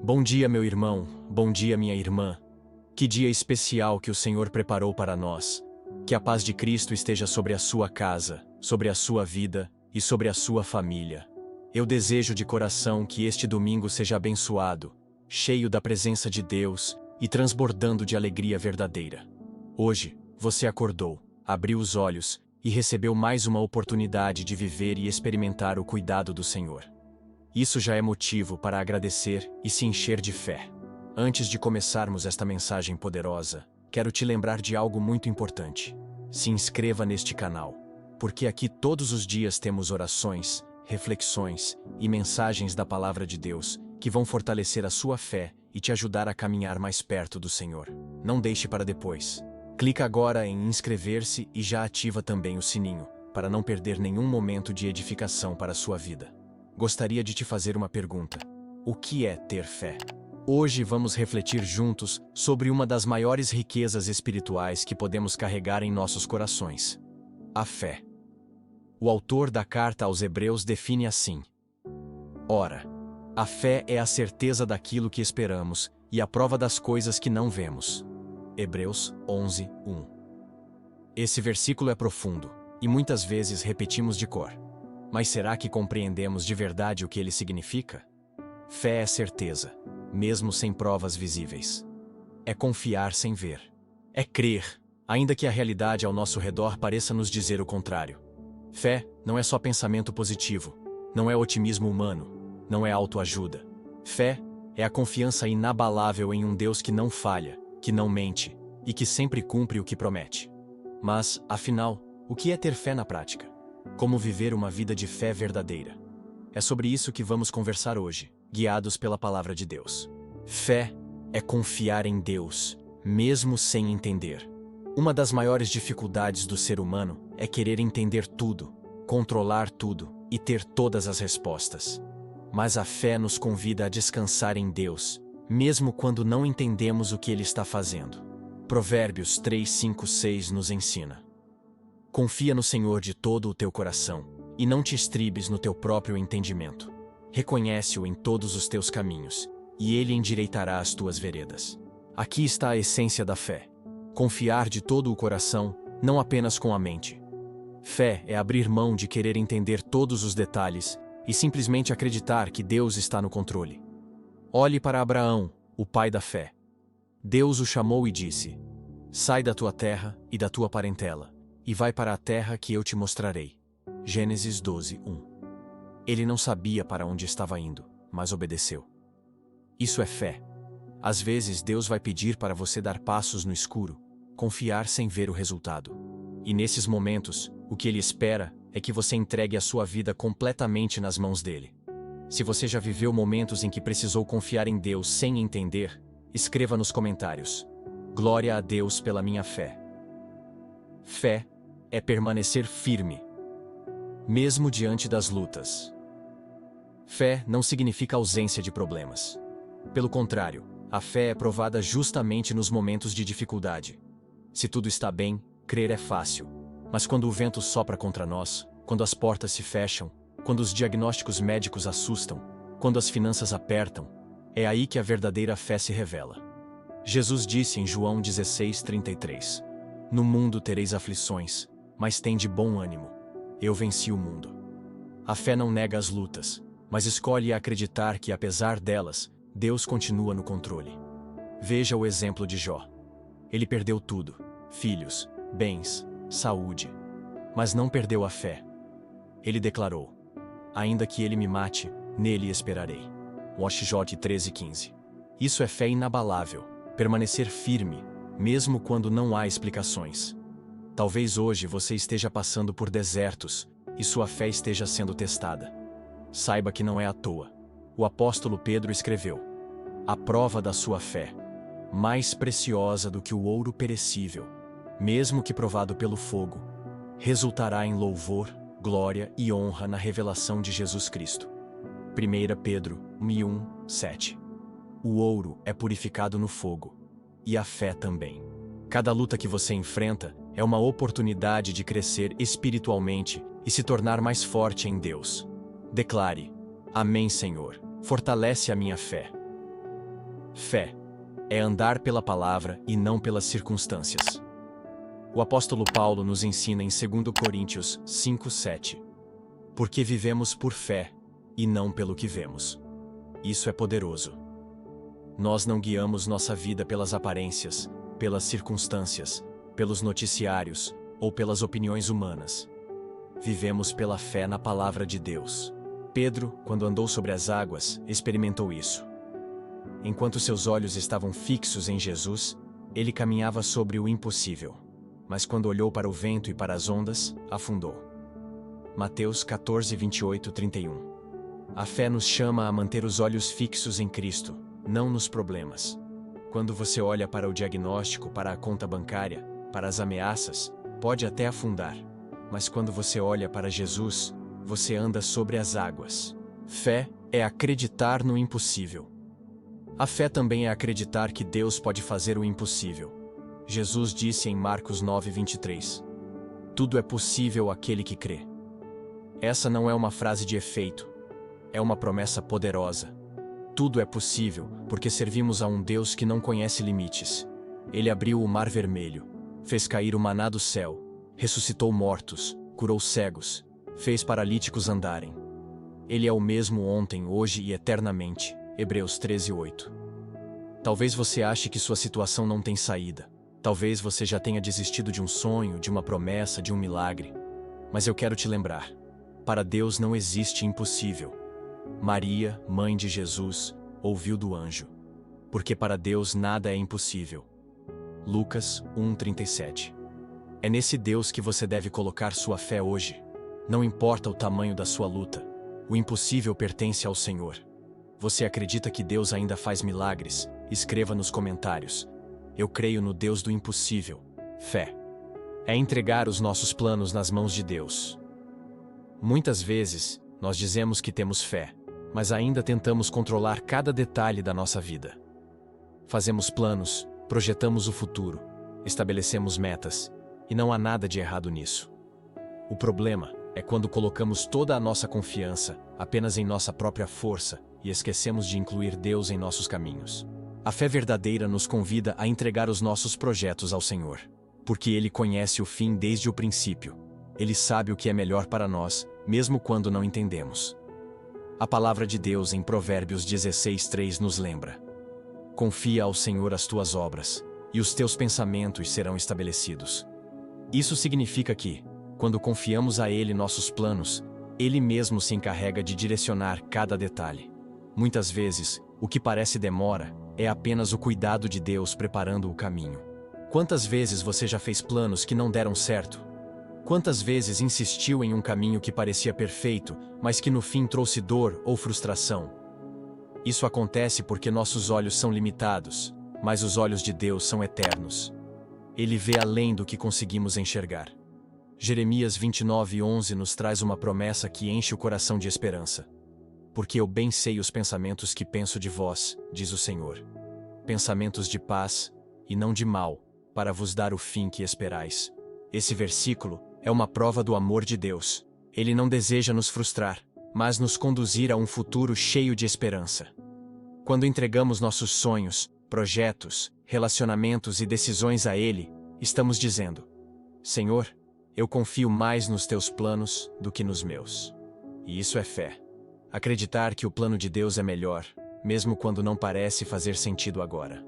Bom dia, meu irmão, bom dia, minha irmã. Que dia especial que o Senhor preparou para nós. Que a paz de Cristo esteja sobre a sua casa, sobre a sua vida e sobre a sua família. Eu desejo de coração que este domingo seja abençoado, cheio da presença de Deus e transbordando de alegria verdadeira. Hoje, você acordou, abriu os olhos e recebeu mais uma oportunidade de viver e experimentar o cuidado do Senhor. Isso já é motivo para agradecer e se encher de fé. Antes de começarmos esta mensagem poderosa, quero te lembrar de algo muito importante. Se inscreva neste canal, porque aqui todos os dias temos orações, reflexões e mensagens da Palavra de Deus que vão fortalecer a sua fé e te ajudar a caminhar mais perto do Senhor. Não deixe para depois. Clica agora em inscrever-se e já ativa também o sininho, para não perder nenhum momento de edificação para a sua vida. Gostaria de te fazer uma pergunta. O que é ter fé? Hoje vamos refletir juntos sobre uma das maiores riquezas espirituais que podemos carregar em nossos corações: a fé. O autor da carta aos Hebreus define assim: Ora, a fé é a certeza daquilo que esperamos e a prova das coisas que não vemos. Hebreus 11, 1. Esse versículo é profundo e muitas vezes repetimos de cor. Mas será que compreendemos de verdade o que ele significa? Fé é certeza, mesmo sem provas visíveis. É confiar sem ver. É crer, ainda que a realidade ao nosso redor pareça nos dizer o contrário. Fé não é só pensamento positivo, não é otimismo humano, não é autoajuda. Fé é a confiança inabalável em um Deus que não falha, que não mente e que sempre cumpre o que promete. Mas, afinal, o que é ter fé na prática? Como viver uma vida de fé verdadeira? É sobre isso que vamos conversar hoje, guiados pela Palavra de Deus. Fé é confiar em Deus, mesmo sem entender. Uma das maiores dificuldades do ser humano é querer entender tudo, controlar tudo e ter todas as respostas. Mas a fé nos convida a descansar em Deus, mesmo quando não entendemos o que Ele está fazendo. Provérbios 3, 5, 6 nos ensina: Confia no Senhor de todo o teu coração, e não te estribes no teu próprio entendimento. Reconhece-o em todos os teus caminhos, e ele endireitará as tuas veredas. Aqui está a essência da fé. Confiar de todo o coração, não apenas com a mente. Fé é abrir mão de querer entender todos os detalhes e simplesmente acreditar que Deus está no controle. Olhe para Abraão, o pai da fé. Deus o chamou e disse: Sai da tua terra e da tua parentela, e vai para a terra que eu te mostrarei. Gênesis 12, 1. Ele não sabia para onde estava indo, mas obedeceu. Isso é fé. Às vezes Deus vai pedir para você dar passos no escuro, confiar sem ver o resultado. E nesses momentos, o que Ele espera é que você entregue a sua vida completamente nas mãos dele. Se você já viveu momentos em que precisou confiar em Deus sem entender, escreva nos comentários: Glória a Deus pela minha fé. Fé é permanecer firme, mesmo diante das lutas. Fé não significa ausência de problemas. Pelo contrário, a fé é provada justamente nos momentos de dificuldade. Se tudo está bem, crer é fácil. Mas quando o vento sopra contra nós, quando as portas se fecham, quando os diagnósticos médicos assustam, quando as finanças apertam, é aí que a verdadeira fé se revela. Jesus disse em João 16:33: No mundo tereis aflições, mas tende bom ânimo. Eu venci o mundo. A fé não nega as lutas, mas escolhe acreditar que, apesar delas, Deus continua no controle. Veja o exemplo de Jó. Ele perdeu tudo: filhos, bens, saúde. Mas não perdeu a fé. Ele declarou: Ainda que ele me mate, nele esperarei. J 13:15. Isso é fé inabalável, permanecer firme, mesmo quando não há explicações. Talvez hoje você esteja passando por desertos e sua fé esteja sendo testada. Saiba que não é à toa. O apóstolo Pedro escreveu: A prova da sua fé, mais preciosa do que o ouro perecível, mesmo que provado pelo fogo, resultará em louvor, glória e honra na revelação de Jesus Cristo. 1 Pedro 1, 7. O ouro é purificado no fogo, e a fé também. Cada luta que você enfrenta é uma oportunidade de crescer espiritualmente e se tornar mais forte em Deus. Declare: Amém, Senhor. Fortalece a minha fé. Fé é andar pela palavra e não pelas circunstâncias. O apóstolo Paulo nos ensina em 2 Coríntios 5:7. Porque vivemos por fé e não pelo que vemos. Isso é poderoso. Nós não guiamos nossa vida pelas aparências, pelas circunstâncias, pelos noticiários ou pelas opiniões humanas. Vivemos pela fé na palavra de Deus. Pedro, quando andou sobre as águas, experimentou isso. Enquanto seus olhos estavam fixos em Jesus, ele caminhava sobre o impossível. Mas quando olhou para o vento e para as ondas, afundou. Mateus 14, 28, 31. A fé nos chama a manter os olhos fixos em Cristo, não nos problemas. Quando você olha para o diagnóstico, para a conta bancária, para as ameaças, pode até afundar. Mas quando você olha para Jesus, você anda sobre as águas. Fé é acreditar no impossível. A fé também é acreditar que Deus pode fazer o impossível. Jesus disse em Marcos 9, 23. Tudo é possível àquele que crê. Essa não é uma frase de efeito. É uma promessa poderosa. Tudo é possível, porque servimos a um Deus que não conhece limites. Ele abriu o mar vermelho, fez cair o maná do céu, ressuscitou mortos, curou cegos, fez paralíticos andarem. Ele é o mesmo ontem, hoje e eternamente. Hebreus 13, 8. Talvez você ache que sua situação não tem saída. Talvez você já tenha desistido de um sonho, de uma promessa, de um milagre. Mas eu quero te lembrar. Para Deus não existe impossível. Maria, mãe de Jesus, ouviu do anjo. Porque para Deus nada é impossível. Lucas 1:37. É nesse Deus que você deve colocar sua fé hoje. Não importa o tamanho da sua luta. O impossível pertence ao Senhor. Você acredita que Deus ainda faz milagres? Escreva nos comentários. Eu creio no Deus do impossível. Fé é entregar os nossos planos nas mãos de Deus. Muitas vezes, nós dizemos que temos fé, mas ainda tentamos controlar cada detalhe da nossa vida. Fazemos planos, projetamos o futuro, estabelecemos metas, e não há nada de errado nisso. O problema é quando colocamos toda a nossa confiança apenas em nossa própria força e esquecemos de incluir Deus em nossos caminhos. A fé verdadeira nos convida a entregar os nossos projetos ao Senhor, porque Ele conhece o fim desde o princípio. Ele sabe o que é melhor para nós, mesmo quando não entendemos. A palavra de Deus em Provérbios 16:3 nos lembra: confia ao Senhor as tuas obras, e os teus pensamentos serão estabelecidos. Isso significa que, quando confiamos a Ele nossos planos, Ele mesmo se encarrega de direcionar cada detalhe. Muitas vezes, o que parece demora é apenas o cuidado de Deus preparando o caminho. Quantas vezes você já fez planos que não deram certo? Quantas vezes insistiu em um caminho que parecia perfeito, mas que no fim trouxe dor ou frustração? Isso acontece porque nossos olhos são limitados, mas os olhos de Deus são eternos. Ele vê além do que conseguimos enxergar. Jeremias 29:11 nos traz uma promessa que enche o coração de esperança. Porque eu bem sei os pensamentos que penso de vós, diz o Senhor. Pensamentos de paz, e não de mal, para vos dar o fim que esperais. Esse versículo é uma prova do amor de Deus. Ele não deseja nos frustrar, mas nos conduzir a um futuro cheio de esperança. Quando entregamos nossos sonhos, projetos, relacionamentos e decisões a Ele, estamos dizendo: Senhor, eu confio mais nos teus planos do que nos meus. E isso é fé. Acreditar que o plano de Deus é melhor, mesmo quando não parece fazer sentido agora.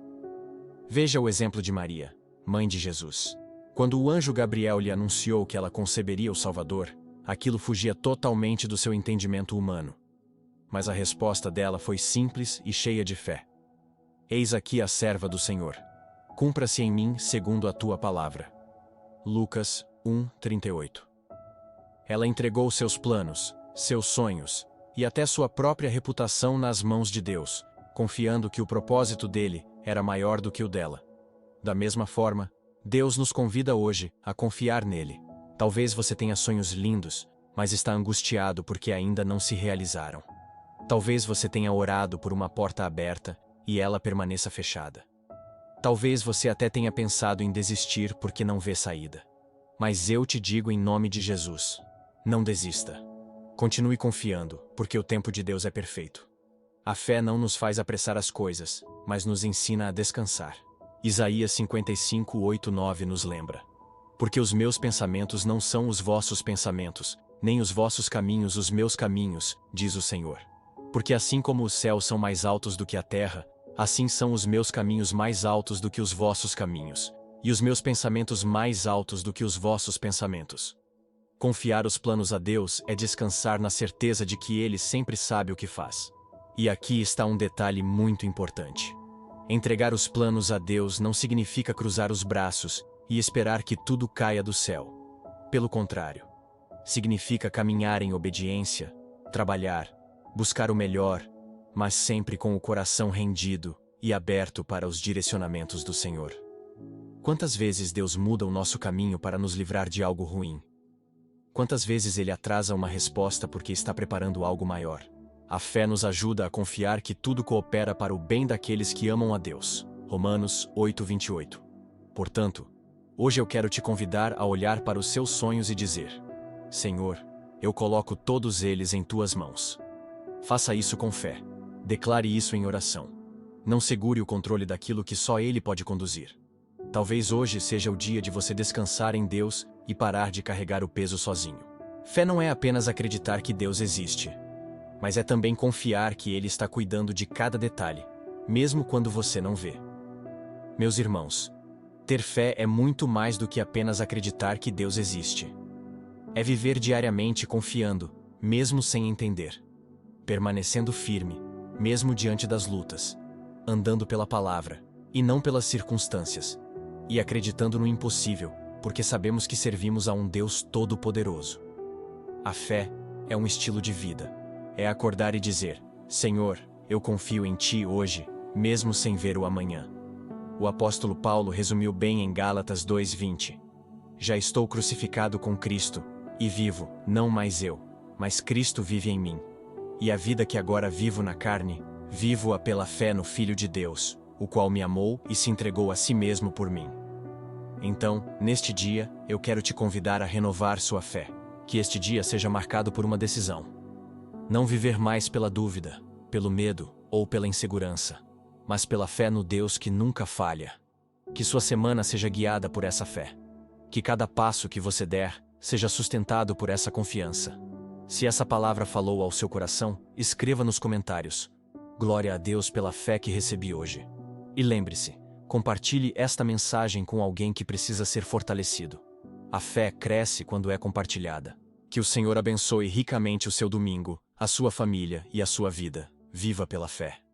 Veja o exemplo de Maria, mãe de Jesus. Quando o anjo Gabriel lhe anunciou que ela conceberia o Salvador, aquilo fugia totalmente do seu entendimento humano. Mas a resposta dela foi simples e cheia de fé. Eis aqui a serva do Senhor. Cumpra-se em mim segundo a tua palavra. Lucas 1:38. Ela entregou seus planos, seus sonhos, e até sua própria reputação nas mãos de Deus, confiando que o propósito dele era maior do que o dela. Da mesma forma, Deus nos convida hoje a confiar nele. Talvez você tenha sonhos lindos, mas está angustiado porque ainda não se realizaram. Talvez você tenha orado por uma porta aberta e ela permaneça fechada. Talvez você até tenha pensado em desistir porque não vê saída. Mas eu te digo em nome de Jesus: não desista. Continue confiando, porque o tempo de Deus é perfeito. A fé não nos faz apressar as coisas, mas nos ensina a descansar. Isaías 55, 8, 9 nos lembra: porque os meus pensamentos não são os vossos pensamentos, nem os vossos caminhos os meus caminhos, diz o Senhor. Porque assim como os céus são mais altos do que a terra, assim são os meus caminhos mais altos do que os vossos caminhos, e os meus pensamentos mais altos do que os vossos pensamentos. Confiar os planos a Deus é descansar na certeza de que Ele sempre sabe o que faz. E aqui está um detalhe muito importante. Entregar os planos a Deus não significa cruzar os braços e esperar que tudo caia do céu. Pelo contrário, significa caminhar em obediência, trabalhar, buscar o melhor, mas sempre com o coração rendido e aberto para os direcionamentos do Senhor. Quantas vezes Deus muda o nosso caminho para nos livrar de algo ruim? Quantas vezes Ele atrasa uma resposta porque está preparando algo maior? A fé nos ajuda a confiar que tudo coopera para o bem daqueles que amam a Deus. Romanos 8, 28. Portanto, hoje eu quero te convidar a olhar para os seus sonhos e dizer: Senhor, eu coloco todos eles em tuas mãos. Faça isso com fé. Declare isso em oração. Não segure o controle daquilo que só Ele pode conduzir. Talvez hoje seja o dia de você descansar em Deus e parar de carregar o peso sozinho. Fé não é apenas acreditar que Deus existe, mas é também confiar que Ele está cuidando de cada detalhe, mesmo quando você não vê. Meus irmãos, ter fé é muito mais do que apenas acreditar que Deus existe. É viver diariamente confiando, mesmo sem entender. Permanecendo firme, mesmo diante das lutas. Andando pela palavra, e não pelas circunstâncias. E acreditando no impossível, porque sabemos que servimos a um Deus todo-poderoso. A fé é um estilo de vida. É acordar e dizer: Senhor, eu confio em Ti hoje, mesmo sem ver o amanhã. O apóstolo Paulo resumiu bem em Gálatas 2:20. Já estou crucificado com Cristo, e vivo, não mais eu, mas Cristo vive em mim. E a vida que agora vivo na carne, vivo-a pela fé no Filho de Deus, o qual me amou e se entregou a si mesmo por mim. Então, neste dia, eu quero te convidar a renovar sua fé. Que este dia seja marcado por uma decisão. Não viver mais pela dúvida, pelo medo ou pela insegurança, mas pela fé no Deus que nunca falha. Que sua semana seja guiada por essa fé. Que cada passo que você der seja sustentado por essa confiança. Se essa palavra falou ao seu coração, escreva nos comentários: Glória a Deus pela fé que recebi hoje. E lembre-se, compartilhe esta mensagem com alguém que precisa ser fortalecido. A fé cresce quando é compartilhada. Que o Senhor abençoe ricamente o seu domingo, a sua família e a sua vida. Viva pela fé.